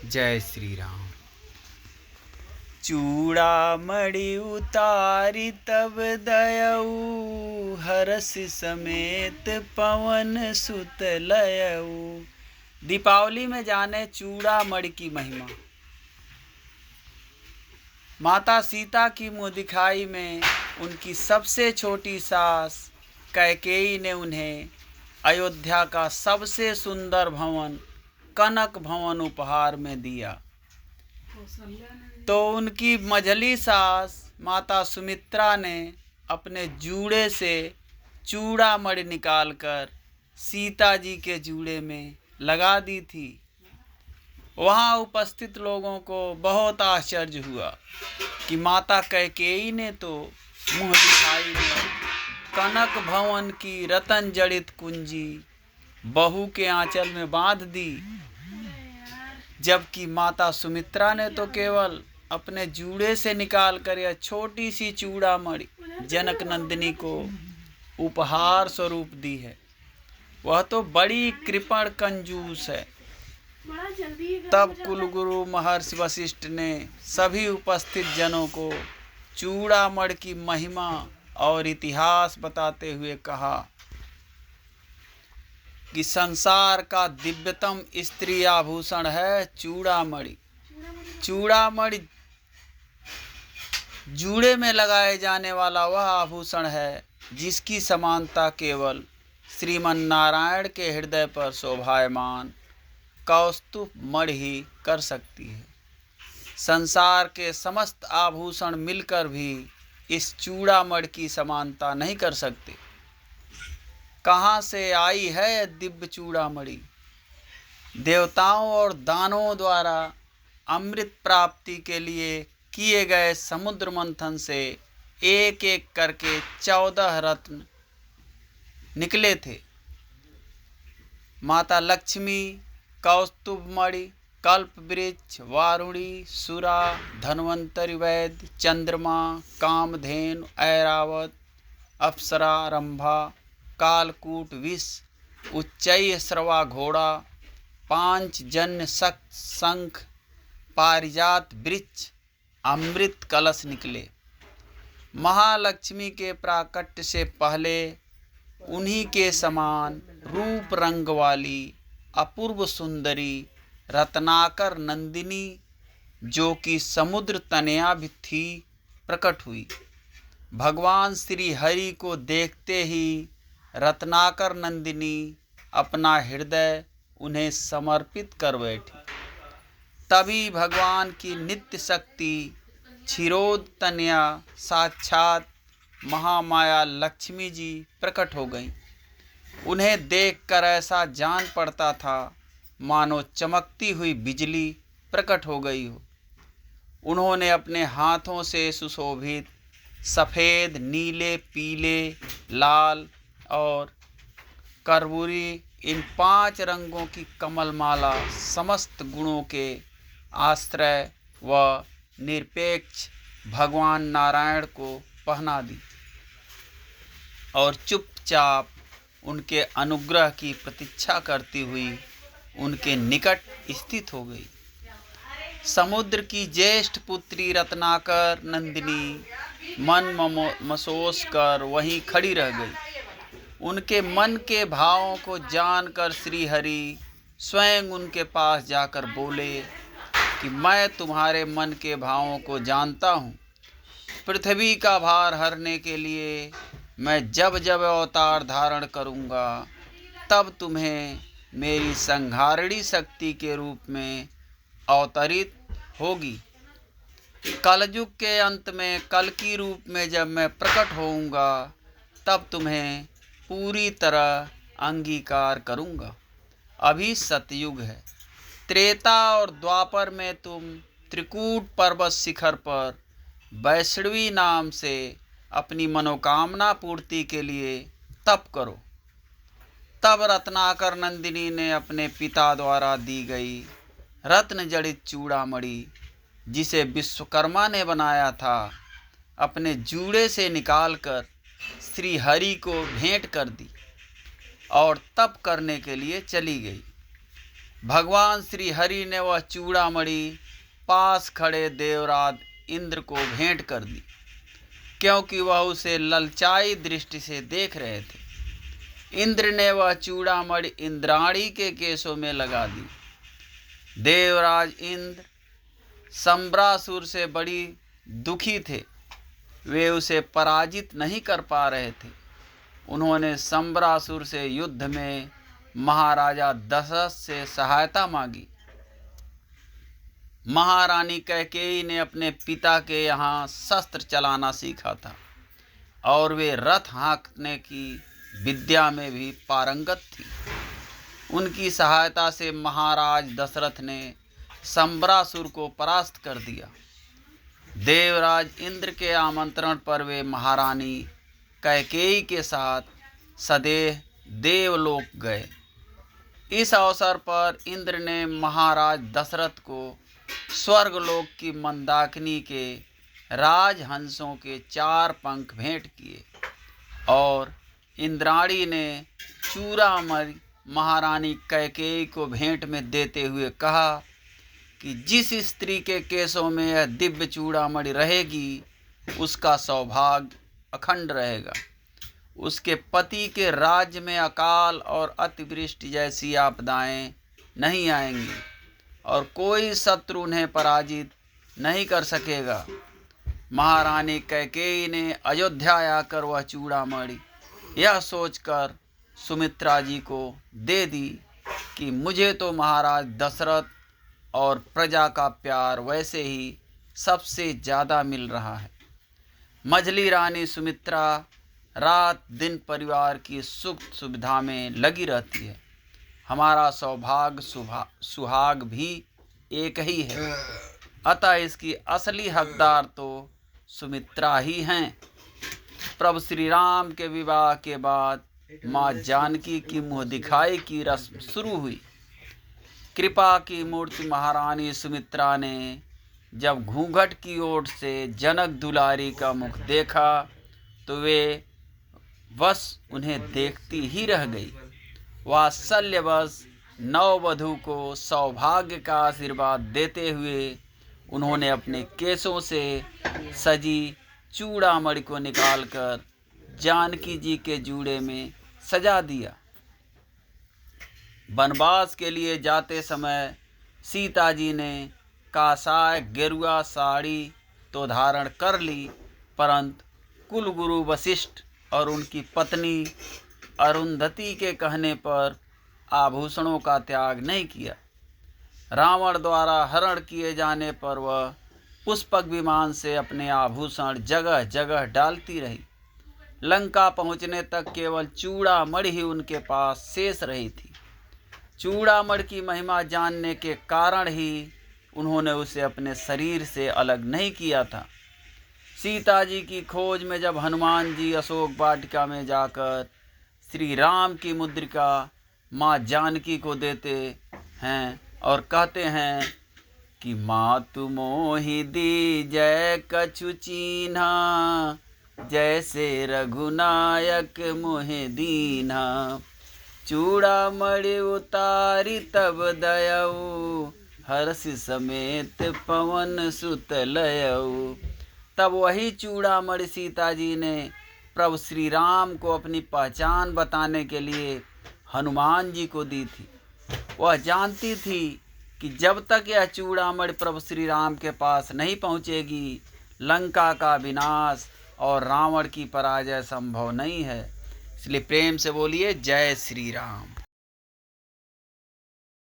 जय श्री राम। चूड़ामणि उतारी तब दयऊ, हरस समेत पवन सुत लयऊ। दीपावली में जाने चूड़ामणि की महिमा। माता सीता की मुँह दिखाई में उनकी सबसे छोटी सास कैकेयी ने उन्हें अयोध्या का सबसे सुंदर भवन कनक भवन उपहार में दिया। तो उनकी मझली सास माता सुमित्रा ने अपने जूड़े से चूड़ामणि निकालकर सीता जी के जूड़े में लगा दी थी। वहाँ उपस्थित लोगों को बहुत आश्चर्य हुआ कि माता कैकेयी ने तो मुँह दिखाई में कनक भवन की रतन जड़ित कुंजी बहू के आंचल में बांध दी, जबकि माता सुमित्रा ने तो केवल अपने जूड़े से निकालकर यह छोटी सी चूड़ामणि जनक नंदिनी को उपहार स्वरूप दी है। वह तो बड़ी कृपण कंजूस है। तब कुलगुरु महर्षि वशिष्ठ ने सभी उपस्थित जनों को चूड़ामणि की महिमा और इतिहास बताते हुए कहा कि संसार का दिव्यतम स्त्री आभूषण है चूड़ामणि। चूड़ामणि जूड़े में लगाए जाने वाला वह आभूषण है जिसकी समानता केवल श्रीमन नारायण के हृदय पर शोभायमान कौस्तुभ मणि ही कर सकती है। संसार के समस्त आभूषण मिलकर भी इस चूड़ामणि की समानता नहीं कर सकते। कहाँ से आई है दिव्य चूड़ामणि? देवताओं और दानवों द्वारा अमृत प्राप्ति के लिए किए गए समुद्र मंथन से एक एक करके 14 रत्न निकले थे। माता लक्ष्मी, कौस्तुभमणि, कल्प वृक्ष, वारुणी, सुरा, धन्वंतरि वैद्य, चंद्रमा, कामधेनु, ऐरावत, अप्सरा, रंभा, कालकूट, विष, उच्चैः श्रवा घोड़ा, पांचजन्य शंख, पारिजात वृक्ष, अमृत कलश निकले। महालक्ष्मी के प्राकट्य से पहले उन्हीं के समान रूप रंग वाली अपूर्व सुंदरी रत्नाकर नंदिनी, जो कि समुद्र तनया भी थी, प्रकट हुई। भगवान श्री हरि को देखते ही रत्नाकर नंदिनी अपना हृदय उन्हें समर्पित कर बैठी। तभी भगवान की नित्य शक्ति क्षीरोद तनया साक्षात महामाया लक्ष्मी जी प्रकट हो गईं। उन्हें देखकर ऐसा जान पड़ता था मानो चमकती हुई बिजली प्रकट हो गई हो। उन्होंने अपने हाथों से सुशोभित सफ़ेद, नीले, पीले, लाल और करबूरी इन 5 रंगों की कमलमाला समस्त गुणों के आश्रय व निरपेक्ष भगवान नारायण को पहना दी और चुपचाप उनके अनुग्रह की प्रतीक्षा करती हुई उनके निकट स्थित हो गई। समुद्र की ज्येष्ठ पुत्री रत्नाकर नंदिनी मन मसोस कर वहीं खड़ी रह गई। उनके मन के भावों को जानकर श्री हरि स्वयं उनके पास जाकर बोले कि मैं तुम्हारे मन के भावों को जानता हूँ। पृथ्वी का भार हरने के लिए मैं जब जब अवतार धारण करूँगा तब तुम्हें मेरी संहारिणी शक्ति के रूप में अवतरित होगी। कलयुग के अंत में कल की रूप में जब मैं प्रकट होऊंगा तब तुम्हें पूरी तरह अंगीकार करूँगा। अभी सतयुग है। त्रेता और द्वापर में तुम त्रिकूट पर्वत शिखर पर वैष्णवी नाम से अपनी मनोकामना पूर्ति के लिए तप करो। तब रत्नाकर नंदिनी ने अपने पिता द्वारा दी गई रत्न जड़ित चूड़ामणि, जिसे विश्वकर्मा ने बनाया था, अपने जूड़े से निकालकर श्री हरि को भेंट कर दी और तप करने के लिए चली गई। भगवान श्री हरि ने वह चूड़ामणि पास खड़े देवराज इंद्र को भेंट कर दी, क्योंकि वह उसे ललचाई दृष्टि से देख रहे थे। इंद्र ने वह चूड़ामणि इंद्राणी के केशों में लगा दी। देवराज इंद्र संबरासुर से बड़ी दुखी थे, वे उसे पराजित नहीं कर पा रहे थे। उन्होंने संबरासुर से युद्ध में महाराजा दशरथ से सहायता मांगी। महारानी कैकेयी ने अपने पिता के यहाँ शस्त्र चलाना सीखा था और वे रथ हाँकने की विद्या में भी पारंगत थी। उनकी सहायता से महाराज दशरथ ने संबरासुर को परास्त कर दिया। देवराज इंद्र के आमंत्रण पर वे महारानी कैकेयी के साथ सदेह देवलोक गए। इस अवसर पर इंद्र ने महाराज दशरथ को स्वर्गलोक की मंदाकिनी के राजहंसों के 4 पंख भेंट किए और इंद्राणी ने चूड़ामणि महारानी कैकेयी को भेंट में देते हुए कहा कि जिस स्त्री के केशों में यह दिव्य चूड़ामणि रहेगी उसका सौभाग्य अखंड रहेगा। उसके पति के राज्य में अकाल और अतिवृष्टि जैसी आपदाएं नहीं आएंगी और कोई शत्रु उन्हें पराजित नहीं कर सकेगा। महारानी कैकेयी ने अयोध्या आकर वह चूड़ामणि यह सोचकर सुमित्रा जी को दे दी कि मुझे तो महाराज दशरथ और प्रजा का प्यार वैसे ही सबसे ज़्यादा मिल रहा है। मझली रानी सुमित्रा रात दिन परिवार की सुख सुविधा में लगी रहती है। हमारा सौभाग्य सुहाग भी एक ही है, अतः इसकी असली हकदार तो सुमित्रा ही हैं। प्रभु श्री राम के विवाह के बाद माँ जानकी की मुँह दिखाई की रस्म शुरू हुई। कृपा की मूर्ति महारानी सुमित्रा ने जब घूंघट की ओर से जनक दुलारी का मुख देखा तो वे बस उन्हें देखती ही रह गई। वात्सल्यवश नववधू को सौभाग्य का आशीर्वाद देते हुए उन्होंने अपने केशों से सजी चूड़ामणि को निकालकर जानकी जी के जूड़े में सजा दिया। वनवास के लिए जाते समय सीता जी ने कासाय गेरुआ साड़ी तो धारण कर ली, परंतु कुलगुरु वशिष्ठ और उनकी पत्नी अरुंधति के कहने पर आभूषणों का त्याग नहीं किया। रावण द्वारा हरण किए जाने पर वह पुष्पक विमान से अपने आभूषण जगह जगह डालती रही। लंका पहुंचने तक केवल चूड़ामणि ही उनके पास शेष रही थी। चूड़ामणि की महिमा जानने के कारण ही उन्होंने उसे अपने शरीर से अलग नहीं किया था। सीता जी की खोज में जब हनुमान जी अशोक वाटिका में जाकर श्री राम की मुद्रिका माँ जानकी को देते हैं और कहते हैं कि मातु मोहि दीजै कछु चीन्हा, जैसे रघुनायक मोहि दीन्हा। चूड़ामणि उतारी तब दयऊ, हर्षि समेत पवन सुत लयऊ। तब वही चूड़ामणि सीता जी ने प्रभु श्री राम को अपनी पहचान बताने के लिए हनुमान जी को दी थी। वह जानती थी कि जब तक यह चूड़ामणि प्रभु श्री राम के पास नहीं पहुँचेगी, लंका का विनाश और रावण की पराजय संभव नहीं है। इसलिए प्रेम से बोलिए जय श्री राम।